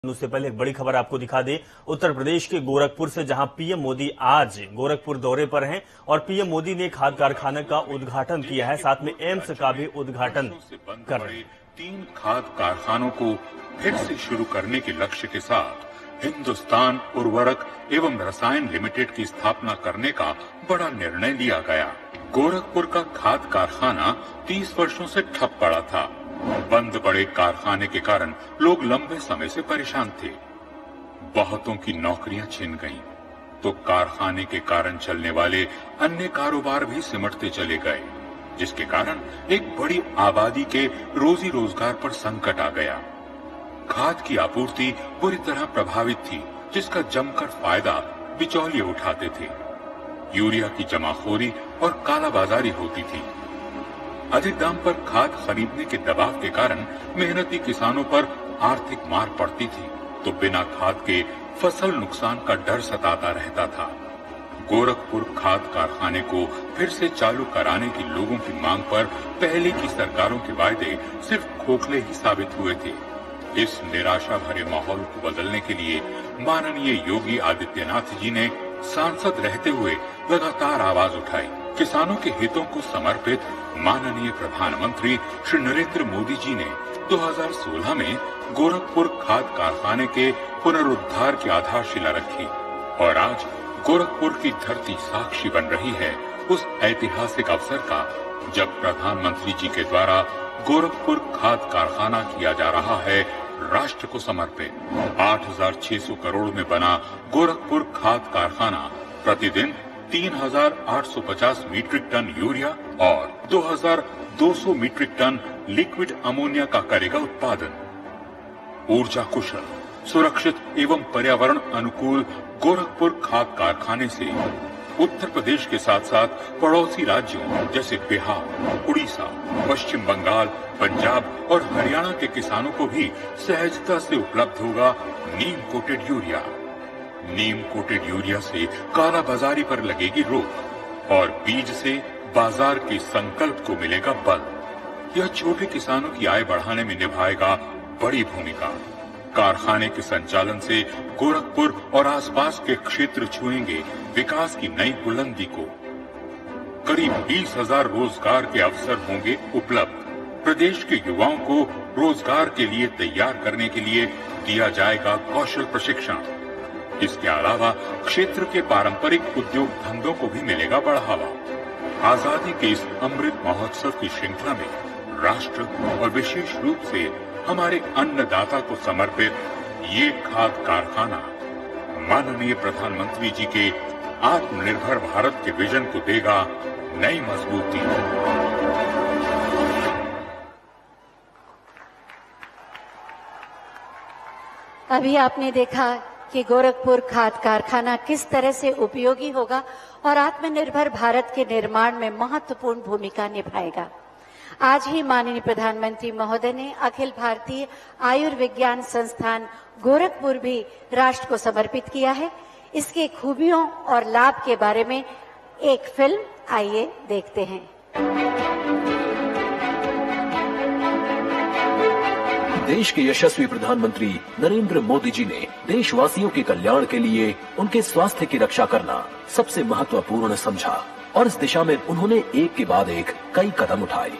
उससे पहले एक बड़ी खबर आपको दिखा दे। उत्तर प्रदेश के गोरखपुर से, जहां पीएम मोदी आज गोरखपुर दौरे पर हैं और पीएम मोदी ने खाद कारखाने का उद्घाटन किया है, साथ में एम्स का भी उद्घाटन कर रहे हैं। 3 खाद कारखानों को फिर से शुरू करने के लक्ष्य के साथ हिंदुस्तान उर्वरक एवं रसायन लिमिटेड की स्थापना करने का बड़ा निर्णय लिया गया। गोरखपुर का खाद कारखाना 30 वर्षों से ठप पड़ा था। बंद पड़े कारखाने के कारण लोग लंबे समय से परेशान थे। बहुतों की नौकरियां छिन गईं, तो कारखाने के कारण चलने वाले अन्य कारोबार भी सिमटते चले गए, जिसके कारण एक बड़ी आबादी के रोजी रोजगार पर संकट आ गया। खाद की आपूर्ति बुरी तरह प्रभावित थी, जिसका जमकर फायदा बिचौलिए उठाते थे। यूरिया की जमाखोरी और कालाबाजारी होती थी। अधिक दाम पर खाद खरीदने के दबाव के कारण मेहनती किसानों पर आर्थिक मार पड़ती थी, तो बिना खाद के फसल नुकसान का डर सताता रहता था। गोरखपुर खाद कारखाने को फिर से चालू कराने की लोगों की मांग पर पहले की सरकारों के वायदे सिर्फ खोखले ही साबित हुए थे। इस निराशा भरे माहौल को बदलने के लिए माननीय योगी आदित्यनाथ जी ने सांसद रहते हुए लगातार आवाज उठाई। किसानों के हितों को समर्पित माननीय प्रधानमंत्री श्री नरेंद्र मोदी जी ने 2016 में गोरखपुर खाद कारखाने के पुनरुद्धार की आधारशिला रखी और आज गोरखपुर की धरती साक्षी बन रही है उस ऐतिहासिक अवसर का, जब प्रधानमंत्री जी के द्वारा गोरखपुर खाद कारखाना किया जा रहा है राष्ट्र को समर्पित। 8,600 करोड़ में बना गोरखपुर खाद कारखाना प्रतिदिन 3,850 मीट्रिक टन यूरिया और 2,200 मीट्रिक टन लिक्विड अमोनिया का करेगा उत्पादन। ऊर्जा कुशल, सुरक्षित एवं पर्यावरण अनुकूल गोरखपुर खाद कारखाने से उत्तर प्रदेश के साथ साथ पड़ोसी राज्यों जैसे बिहार, उड़ीसा, पश्चिम बंगाल, पंजाब और हरियाणा के किसानों को भी सहजता से उपलब्ध होगा नीम कोटेड यूरिया। नीम कोटेड यूरिया से कालाबाजारी पर लगेगी रोक और बीज से बाजार के संकल्प को मिलेगा बल। यह छोटे किसानों की आय बढ़ाने में निभाएगा बड़ी भूमिका। कारखाने के संचालन से गोरखपुर और आसपास के क्षेत्र छुएंगे विकास की नई बुलंदी को। करीब 20,000 रोजगार के अवसर होंगे उपलब्ध। प्रदेश के युवाओं को रोजगार के लिए तैयार करने के लिए दिया जाएगा कौशल प्रशिक्षण। इसके अलावा क्षेत्र के पारंपरिक उद्योग धंधों को भी मिलेगा बढ़ावा। आजादी के इस अमृत महोत्सव की श्रृंखला में राष्ट्र और विशेष रूप से हमारे अन्नदाता को समर्पित ये खाद कारखाना माननीय प्रधानमंत्री जी के आत्मनिर्भर भारत के विजन को देगा नई मजबूती। अभी आपने देखा कि गोरखपुर खाद कारखाना किस तरह से उपयोगी होगा और आत्मनिर्भर भारत के निर्माण में महत्वपूर्ण भूमिका निभाएगा। आज ही माननीय प्रधानमंत्री महोदय ने अखिल भारतीय आयुर्विज्ञान संस्थान गोरखपुर भी राष्ट्र को समर्पित किया है। इसके खूबियों और लाभ के बारे में एक फिल्म आइए देखते हैं। देश के यशस्वी प्रधानमंत्री नरेंद्र मोदी जी ने देशवासियों के कल्याण के लिए उनके स्वास्थ्य की रक्षा करना सबसे महत्वपूर्ण समझा और इस दिशा में उन्होंने एक के बाद एक कई कदम उठाए।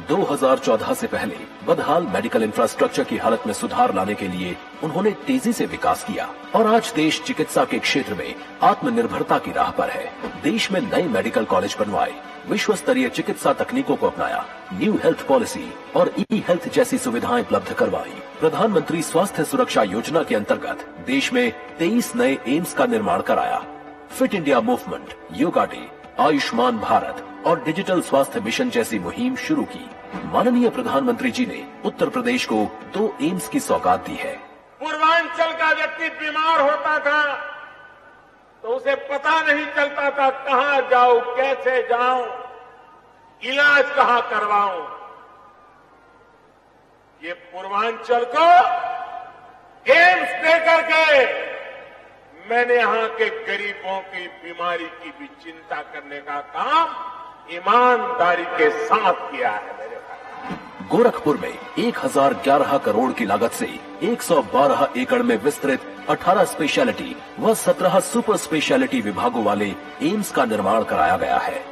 2014 से पहले बदहाल मेडिकल इंफ्रास्ट्रक्चर की हालत में सुधार लाने के लिए उन्होंने तेजी से विकास किया और आज देश चिकित्सा के क्षेत्र में आत्मनिर्भरता की राह पर है। देश में नए मेडिकल कॉलेज बनवाए, विश्व स्तरीय चिकित्सा तकनीकों को अपनाया, न्यू हेल्थ पॉलिसी और ई हेल्थ जैसी सुविधाएं उपलब्ध करवाई। प्रधानमंत्री स्वास्थ्य सुरक्षा योजना के अंतर्गत देश में 23 नए एम्स का निर्माण कराया। Fit India movement, yoga day, Ayushman Bharat और डिजिटल स्वास्थ्य मिशन जैसी मुहिम शुरू की। माननीय प्रधानमंत्री जी ने उत्तर प्रदेश को 2 एम्स की सौगात दी है। पूर्वांचल का व्यक्ति बीमार होता था तो उसे पता नहीं चलता था कहां जाऊं, कैसे जाऊं, इलाज कहां करवाऊं। ये पूर्वांचल को एम्स देकर के मैंने यहां के गरीबों की बीमारी की भी चिंता करने का काम ईमानदारी के साथ किया है मेरे भाई। गोरखपुर में 1011 करोड़ की लागत से 112 एकड़ में विस्तृत 18 स्पेशलिटी व 17 सुपर स्पेशलिटी विभागों वाले एम्स का निर्माण कराया गया है।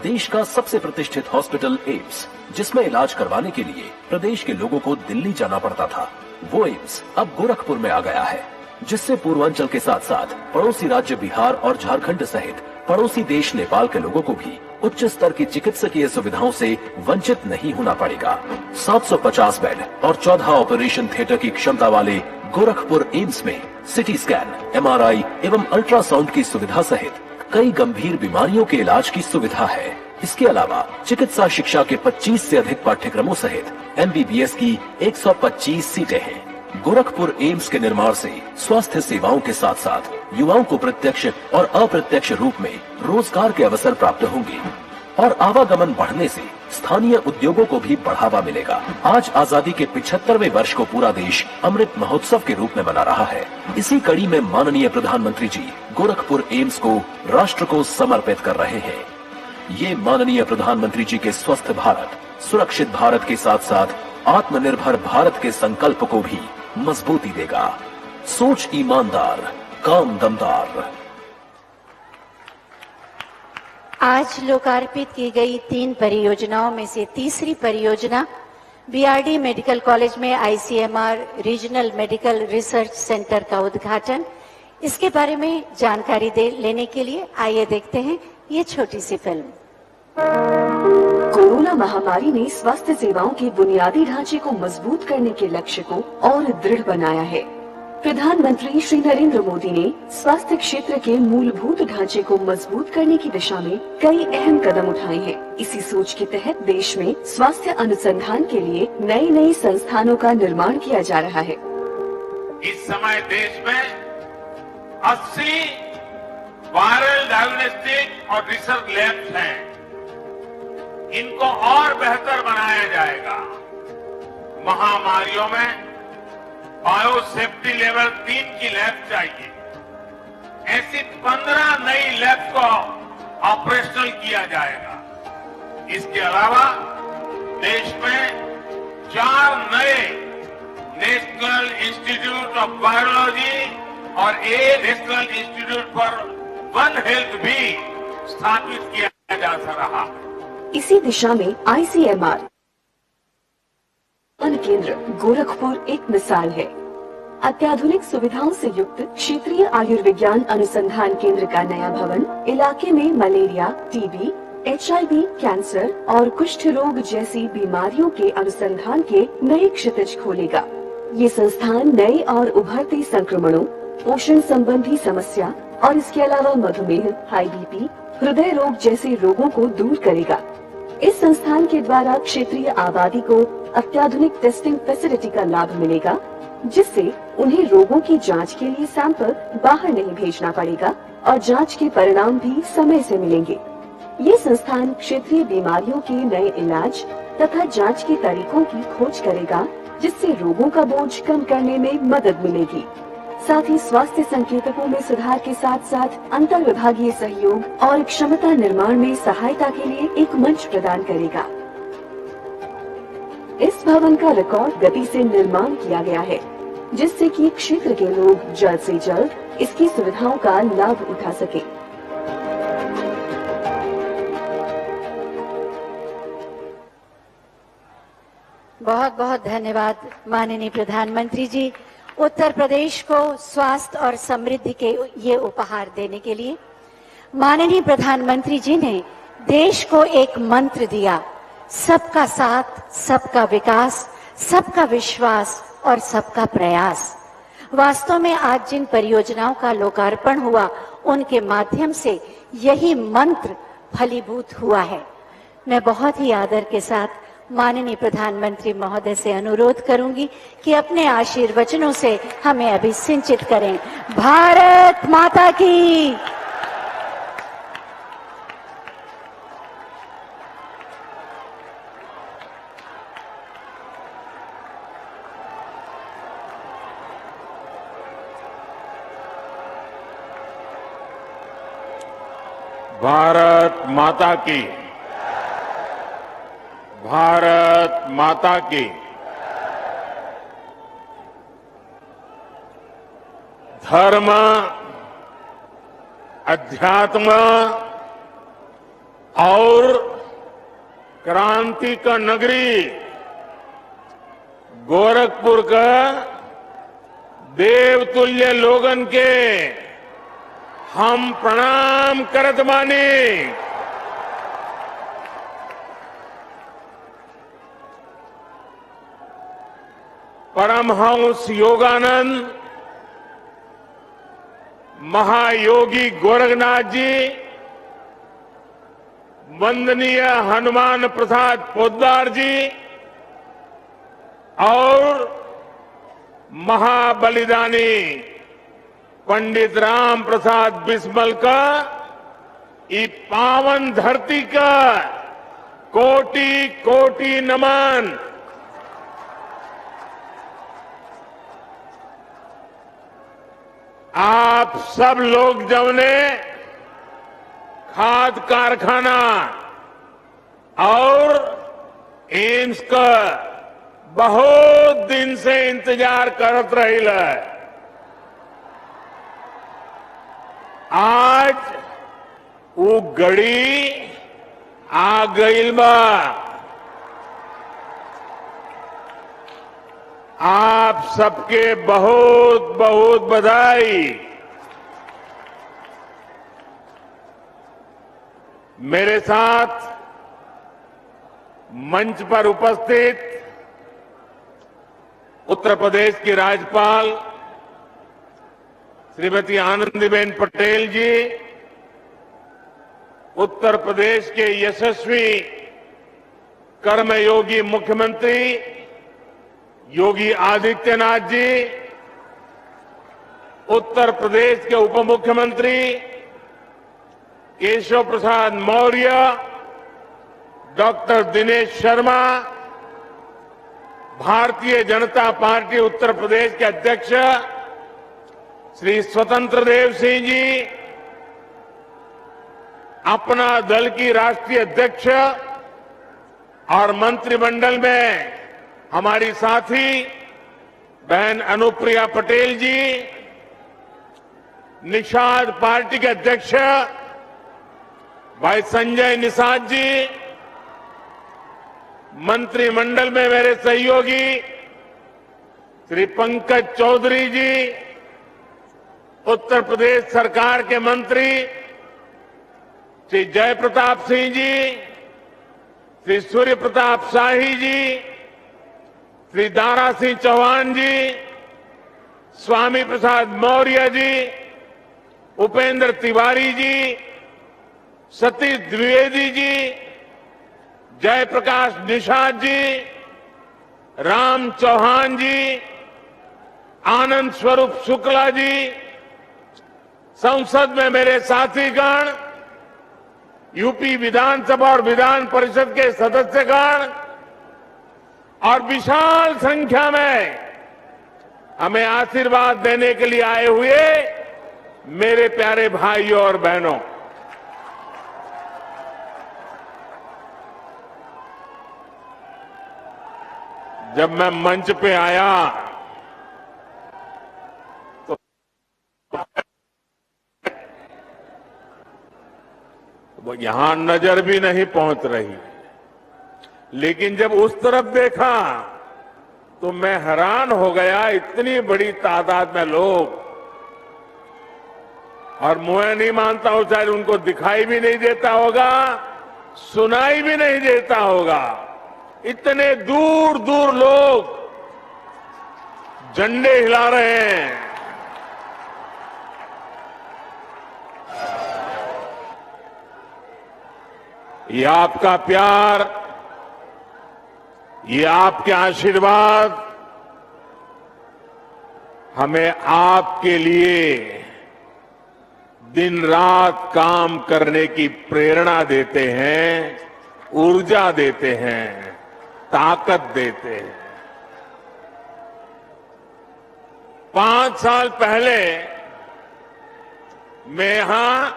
देश का सबसे प्रतिष्ठित हॉस्पिटल एम्स, जिसमें इलाज करवाने के लिए प्रदेश के लोगों को दिल्ली जाना पड़ता था, वो एम्स अब गोरखपुर में आ गया है, जिससे पूर्वांचल के साथ साथ पड़ोसी राज्य बिहार और झारखंड सहित पड़ोसी देश नेपाल के लोगों को भी उच्च स्तर की चिकित्सकीय सुविधाओं से वंचित नहीं होना पड़ेगा। 750 बेड और 14 ऑपरेशन थिएटर की क्षमता वाले गोरखपुर एम्स में सिटी स्कैन, MRI एवं अल्ट्रासाउंड की सुविधा सहित कई गंभीर बीमारियों के इलाज की सुविधा है। इसके अलावा चिकित्सा शिक्षा के 25 से अधिक पाठ्यक्रमों सहित MBBS की 125 सीटें हैं। गोरखपुर एम्स के निर्माण से स्वास्थ्य सेवाओं के साथ साथ युवाओं को प्रत्यक्ष और अप्रत्यक्ष रूप में रोजगार के अवसर प्राप्त होंगे और आवागमन बढ़ने से स्थानीय उद्योगों को भी बढ़ावा मिलेगा। आज आजादी के 75वें वर्ष को पूरा देश अमृत महोत्सव के रूप में मना रहा है। इसी कड़ी में माननीय प्रधानमंत्री जी गोरखपुर एम्स को राष्ट्र को समर्पित कर रहे हैं। ये माननीय प्रधानमंत्री जी के स्वस्थ भारत, सुरक्षित भारत के साथ साथ आत्मनिर्भर भारत के संकल्प को भी मजबूती देगा। सोच ईमानदार, काम दमदार। आज लोकार्पित की गई 3 परियोजनाओं में से तीसरी परियोजना BRD मेडिकल कॉलेज में ICMR regional medical research centre का उद्घाटन। इसके बारे में जानकारी लेने के लिए आइए देखते हैं ये छोटी सी फिल्म। कोरोना महामारी ने स्वास्थ्य सेवाओं के बुनियादी ढांचे को मजबूत करने के लक्ष्य को और दृढ़ बनाया है। प्रधानमंत्री श्री नरेंद्र मोदी ने स्वास्थ्य क्षेत्र के मूलभूत ढांचे को मजबूत करने की दिशा में कई अहम कदम उठाए हैं। इसी सोच के तहत देश में स्वास्थ्य अनुसंधान के लिए नए नए संस्थानों का निर्माण किया जा रहा है। इस समय देश में 80 वायरल डायग्नोस्टिक और रिसर्च लैब्स हैं। इनको और बेहतर बनाया जाएगा। महामारियों में बायो सेफ्टी लेवल 3 की लैब चाहिए। ऐसी 15 नई लैब को ऑपरेशनल किया जाएगा। इसके अलावा देश में 4 नए नेशनल इंस्टीट्यूट ऑफ वायरोलॉजी और एक national institute for one health भी स्थापित किया जा रहा है। इसी दिशा में ICMR केंद्र गोरखपुर एक मिसाल है। अत्याधुनिक सुविधाओं से युक्त क्षेत्रीय आयुर्विज्ञान अनुसंधान केंद्र का नया भवन इलाके में मलेरिया, TB, HIV, कैंसर और कुष्ठ रोग जैसी बीमारियों के अनुसंधान के नए क्षितिज खोलेगा। ये संस्थान नए और उभरते संक्रमणों, पोषण संबंधी समस्या और इसके अलावा मधुमेह, हाई BP, हृदय रोग जैसे रोगों को दूर करेगा। इस संस्थान के द्वारा क्षेत्रीय आबादी को अत्याधुनिक टेस्टिंग फैसिलिटी का लाभ मिलेगा, जिससे उन्हें रोगों की जांच के लिए सैंपल बाहर नहीं भेजना पड़ेगा और जांच के परिणाम भी समय से मिलेंगे। ये संस्थान क्षेत्रीय बीमारियों के नए इलाज तथा जांच के तरीकों की खोज करेगा, जिससे रोगों का बोझ कम करने में मदद मिलेगी। साथ ही स्वास्थ्य संकेतकों में सुधार के साथ साथ अंतर विभागीय सहयोग और क्षमता निर्माण में सहायता के लिए एक मंच प्रदान करेगा। इस भवन का रिकॉर्ड गति से निर्माण किया गया है, जिससे कि क्षेत्र के लोग जल्द से जल्द इसकी सुविधाओं का लाभ उठा सके। बहुत बहुत धन्यवाद माननीय प्रधानमंत्री जी, उत्तर प्रदेश को स्वास्थ्य और समृद्धि के ये उपहार देने के लिए। माननीय प्रधानमंत्री जी ने देश को एक मंत्र दिया, सबका साथ, सबका विकास, सबका विश्वास और सबका प्रयास। वास्तव में आज जिन परियोजनाओं का लोकार्पण हुआ, उनके माध्यम से यही मंत्र फलीभूत हुआ है। मैं बहुत ही आदर के साथ माननीय प्रधानमंत्री महोदय से अनुरोध करूंगी कि अपने आशीर्वचनों से हमें अभिसिंचित करें। भारत माता की। भारत माता की। भारत माता की। धर्म, अध्यात्म और क्रांति का नगरी गोरखपुर का देवतुल्य लोगन के हम प्रणाम करत बानी। परमहंस योगानंद महायोगी गोरखनाथ जी, वंदनीय हनुमान प्रसाद पोद्दार जी और महाबलिदानी पंडित राम प्रसाद बिस्मल का ई पावन धरती का कोटि कोटि नमन। आप सब लोग जवने खाद कारखाना और एम्स का बहुत दिन से इंतजार करत रही है, आज वो घड़ी आ गईल बा। आप सबके बहुत बहुत बधाई। मेरे साथ मंच पर उपस्थित उत्तर प्रदेश की राज्यपाल श्रीमती आनंदीबेन पटेल जी, उत्तर प्रदेश के यशस्वी कर्मयोगी मुख्यमंत्री योगी आदित्यनाथ जी, उत्तर प्रदेश के उप मुख्यमंत्री केशव प्रसाद मौर्य, डॉक्टर दिनेश शर्मा, भारतीय जनता पार्टी उत्तर प्रदेश के अध्यक्ष श्री स्वतंत्र देव सिंह जी, अपना दल की राष्ट्रीय अध्यक्ष और मंत्रिमंडल में हमारी साथी बहन अनुप्रिया पटेल जी, निषाद पार्टी के अध्यक्ष भाई संजय निषाद जी, मंत्रिमंडल में मेरे सहयोगी श्री पंकज चौधरी जी, उत्तर प्रदेश सरकार के मंत्री श्री जयप्रताप सिंह जी, श्री सूर्य प्रताप शाही जी, श्री दारा सिंह चौहान जी, स्वामी प्रसाद मौर्य जी, उपेंद्र तिवारी जी, सतीश द्विवेदी जी, जयप्रकाश निषाद जी, राम चौहान जी, आनंद स्वरूप शुक्ला जी, संसद में मेरे साथीगण, यूपी विधानसभा और विधान परिषद के सदस्यगण और विशाल संख्या में हमें आशीर्वाद देने के लिए आए हुए मेरे प्यारे भाइयों और बहनों, जब मैं मंच पे आया तो वो यहां नजर भी नहीं पहुंच रही, लेकिन जब उस तरफ देखा तो मैं हैरान हो गया, इतनी बड़ी तादाद में लोग, और मैं नहीं मानता हूं शायद उनको दिखाई भी नहीं देता होगा, सुनाई भी नहीं देता होगा, इतने दूर दूर लोग झंडे हिला रहे हैं। ये आपका प्यार, ये आपके आशीर्वाद हमें आपके लिए दिन रात काम करने की प्रेरणा देते हैं, ऊर्जा देते हैं, ताकत देते हैं। 5 साल पहले मैं यहां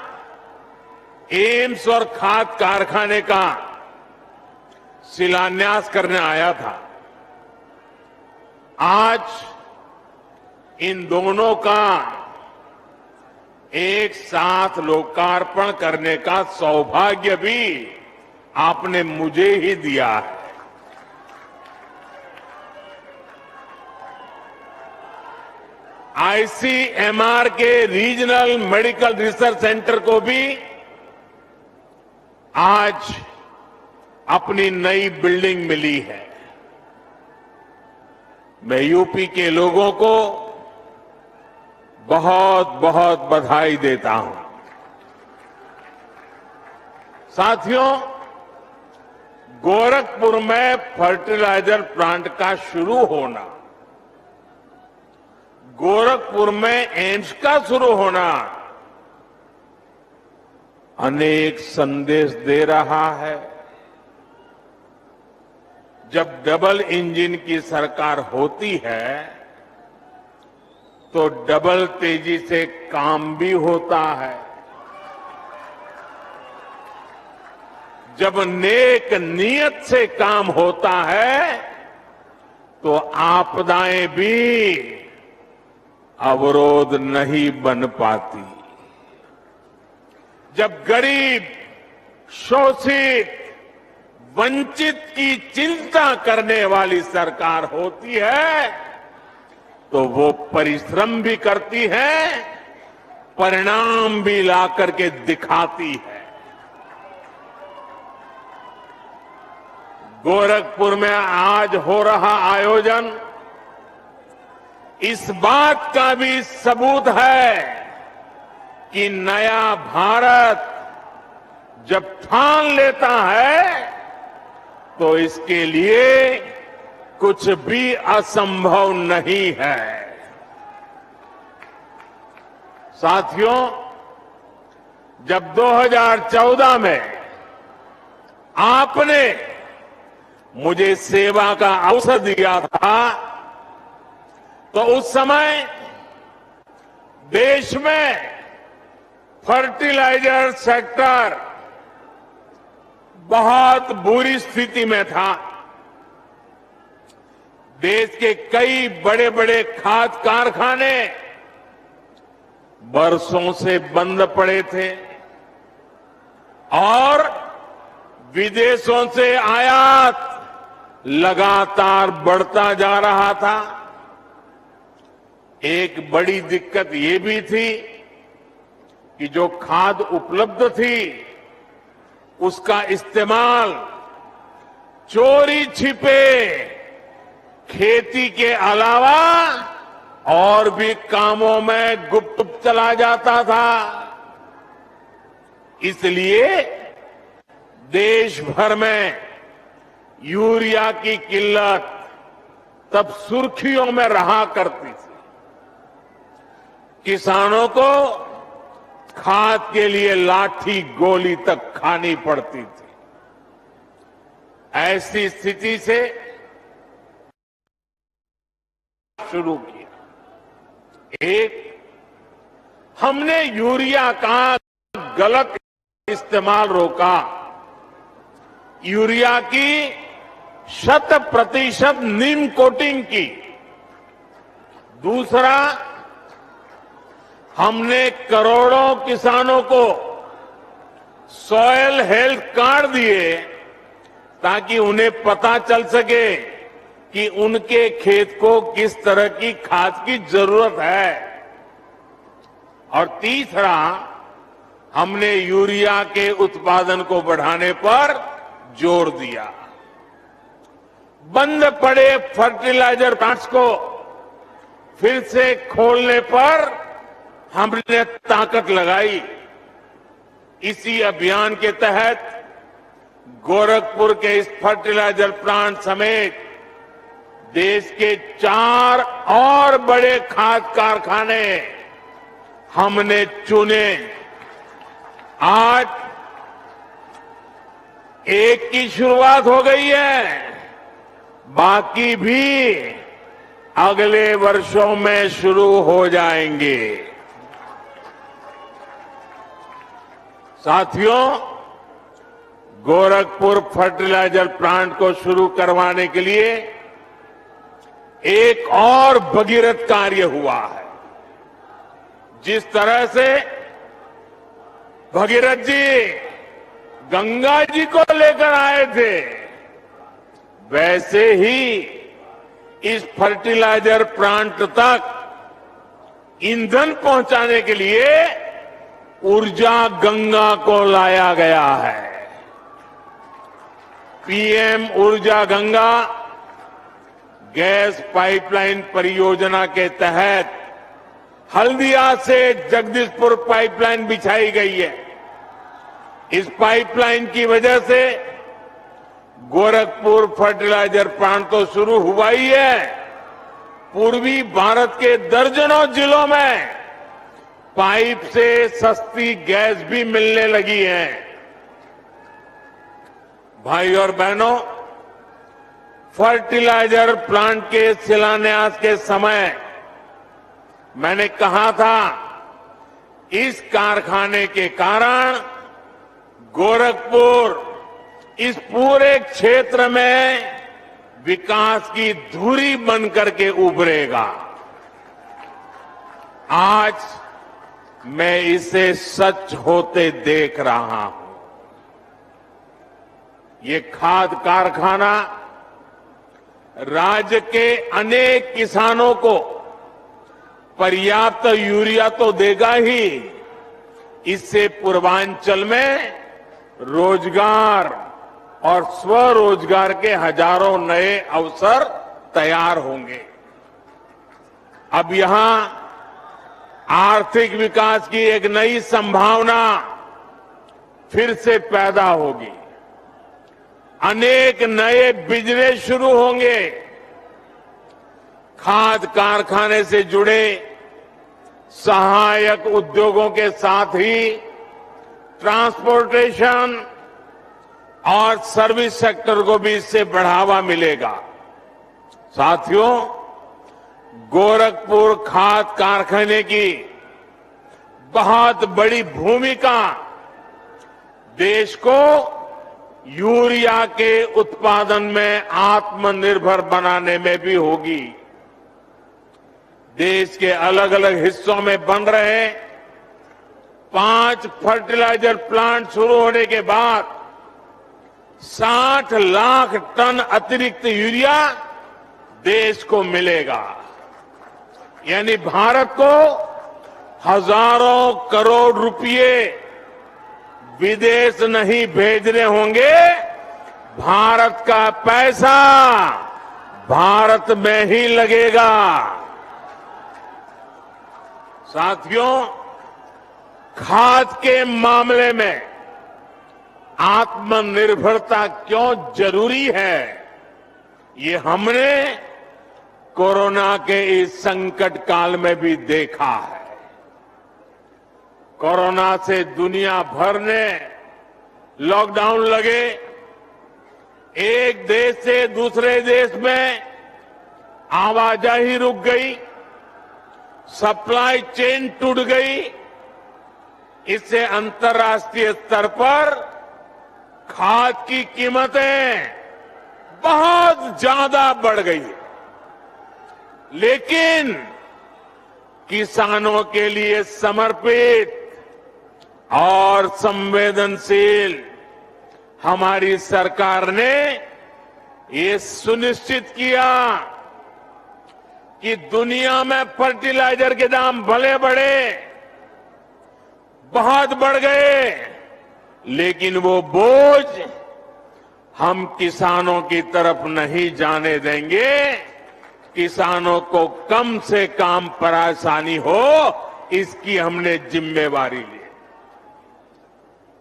एम्स और खाद कारखाने का शिलान्यास करने आया था। आज इन दोनों का एक साथ लोकार्पण करने का सौभाग्य भी आपने मुझे ही दिया है। आईसीएमआर के रीजनल मेडिकल रिसर्च सेंटर को भी आज अपनी नई बिल्डिंग मिली है। मैं यूपी के लोगों को बहुत बहुत बधाई देता हूं। साथियों, गोरखपुर में फर्टिलाइजर प्लांट का शुरू होना, गोरखपुर में एम्स का शुरू होना अनेक संदेश दे रहा है। जब डबल इंजन की सरकार होती है तो डबल तेजी से काम भी होता है। जब नेक नियत से काम होता है तो आपदाएं भी अवरोध नहीं बन पाती। जब गरीब, शोषित, वंचित की चिंता करने वाली सरकार होती है तो वो परिश्रम भी करती है, परिणाम भी ला करके दिखाती है। गोरखपुर में आज हो रहा आयोजन इस बात का भी सबूत है कि नया भारत जब ठान लेता है तो इसके लिए कुछ भी असंभव नहीं है। साथियों, जब 2014 में आपने मुझे सेवा का अवसर दिया था तो उस समय देश में फर्टिलाइजर सेक्टर बहुत बुरी स्थिति में था। देश के कई बड़े बड़े खाद कारखाने बरसों से बंद पड़े थे और विदेशों से आयात लगातार बढ़ता जा रहा था। एक बड़ी दिक्कत ये भी थी कि जो खाद उपलब्ध थी उसका इस्तेमाल चोरी छिपे खेती के अलावा और भी कामों में गुप्त चला जाता था। इसलिए देश भर में यूरिया की किल्लत तब सुर्खियों में रहा करती थी। किसानों को खाद के लिए लाठी गोली तक खानी पड़ती थी। ऐसी स्थिति से शुरू किया। एक, हमने यूरिया का गलत इस्तेमाल रोका। यूरिया की 100% नीम कोटिंग की। दूसरा, हमने करोड़ों किसानों को सॉयल हेल्थ कार्ड दिए ताकि उन्हें पता चल सके कि उनके खेत को किस तरह की खाद की जरूरत है। और तीसरा, हमने यूरिया के उत्पादन को बढ़ाने पर जोर दिया। बंद पड़े फर्टिलाइजर प्लांट्स को फिर से खोलने पर हमने ताकत लगाई। इसी अभियान के तहत गोरखपुर के इस फर्टिलाइजर प्लांट समेत देश के 4 और बड़े खाद कारखाने हमने चुने। आज एक की शुरुआत हो गई है, बाकी भी अगले वर्षों में शुरू हो जाएंगे। साथियों, गोरखपुर फर्टिलाइजर प्लांट को शुरू करवाने के लिए एक और भगीरथ कार्य हुआ है। जिस तरह से भगीरथ जी गंगा जी को लेकर आए थे, वैसे ही इस फर्टिलाइजर प्लांट तक ईंधन पहुंचाने के लिए ऊर्जा गंगा को लाया गया है। पीएम ऊर्जा गंगा गैस पाइपलाइन परियोजना के तहत हल्दिया से जगदीशपुर पाइपलाइन बिछाई गई है। इस पाइपलाइन की वजह से गोरखपुर फर्टिलाइजर प्लांट तो शुरू हुआ ही है, पूर्वी भारत के दर्जनों जिलों में पाइप से सस्ती गैस भी मिलने लगी है। भाई और बहनों, फर्टिलाइजर प्लांट के शिलान्यास के समय मैंने कहा था, इस कारखाने के कारण गोरखपुर इस पूरे क्षेत्र में विकास की धुरी बनकर के उभरेगा। आज मैं इसे सच होते देख रहा हूं। ये खाद कारखाना राज्य के अनेक किसानों को पर्याप्त यूरिया तो देगा ही, इससे पूर्वांचल में रोजगार और स्वरोजगार के हजारों नए अवसर तैयार होंगे। अब यहां आर्थिक विकास की एक नई संभावना फिर से पैदा होगी। अनेक नए बिजनेस शुरू होंगे। खाद कारखाने से जुड़े सहायक उद्योगों के साथ ही ट्रांसपोर्टेशन और सर्विस सेक्टर को भी इससे बढ़ावा मिलेगा। साथियों, गोरखपुर खाद कारखाने की बहुत बड़ी भूमिका देश को यूरिया के उत्पादन में आत्मनिर्भर बनाने में भी होगी। देश के अलग अलग हिस्सों में बन रहे 5 फर्टिलाइजर प्लांट शुरू होने के बाद 60 लाख टन अतिरिक्त यूरिया देश को मिलेगा। यानी भारत को हजारों करोड़ रुपए विदेश नहीं भेजने होंगे, भारत का पैसा भारत में ही लगेगा। साथियों, खाद के मामले में आत्मनिर्भरता क्यों जरूरी है, ये हमने कोरोना के इस संकट काल में भी देखा है। कोरोना से दुनिया भर ने लॉकडाउन लगे, एक देश से दूसरे देश में आवाजाही रुक गई, सप्लाई चेन टूट गई। इससे अंतर्राष्ट्रीय स्तर पर खाद की कीमतें बहुत ज्यादा बढ़ गई। लेकिन किसानों के लिए समर्पित और संवेदनशील हमारी सरकार ने ये सुनिश्चित किया कि दुनिया में फर्टिलाइजर के दाम भले बढ़े, बहुत बढ़ गए, लेकिन वो बोझ हम किसानों की तरफ नहीं जाने देंगे। किसानों को कम से कम परेशानी हो, इसकी हमने जिम्मेवारी ली।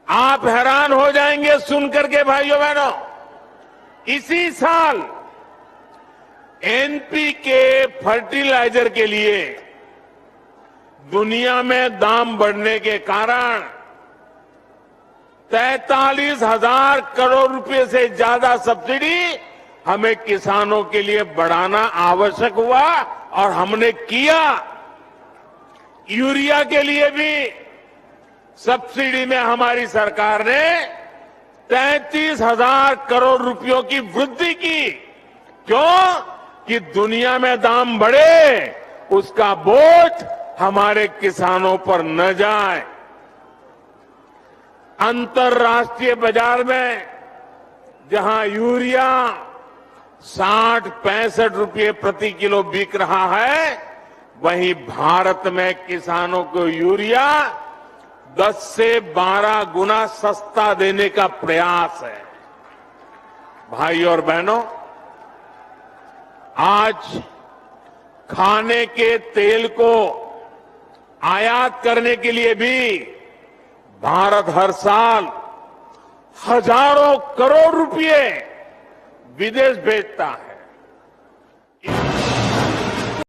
आप हैरान हो जाएंगे सुनकर के भाइयों बहनों, इसी साल एनपीके फर्टिलाइजर के लिए दुनिया में दाम बढ़ने के कारण 43,000 करोड़ रुपए से ज्यादा सब्सिडी हमें किसानों के लिए बढ़ाना आवश्यक हुआ और हमने किया। यूरिया के लिए भी सब्सिडी में हमारी सरकार ने 33,000 करोड़ रुपयों की वृद्धि की। क्यों? कि दुनिया में दाम बढ़े, उसका बोझ हमारे किसानों पर न जाए। अंतर्राष्ट्रीय बाजार में जहां यूरिया 60-65 रुपये प्रति किलो बिक रहा है, वहीं भारत में किसानों को यूरिया 10 से 12 गुना सस्ता देने का प्रयास है। भाई और बहनों, आज खाने के तेल को आयात करने के लिए भी भारत हर साल हजारों करोड़ रुपए विदेश भेजता है।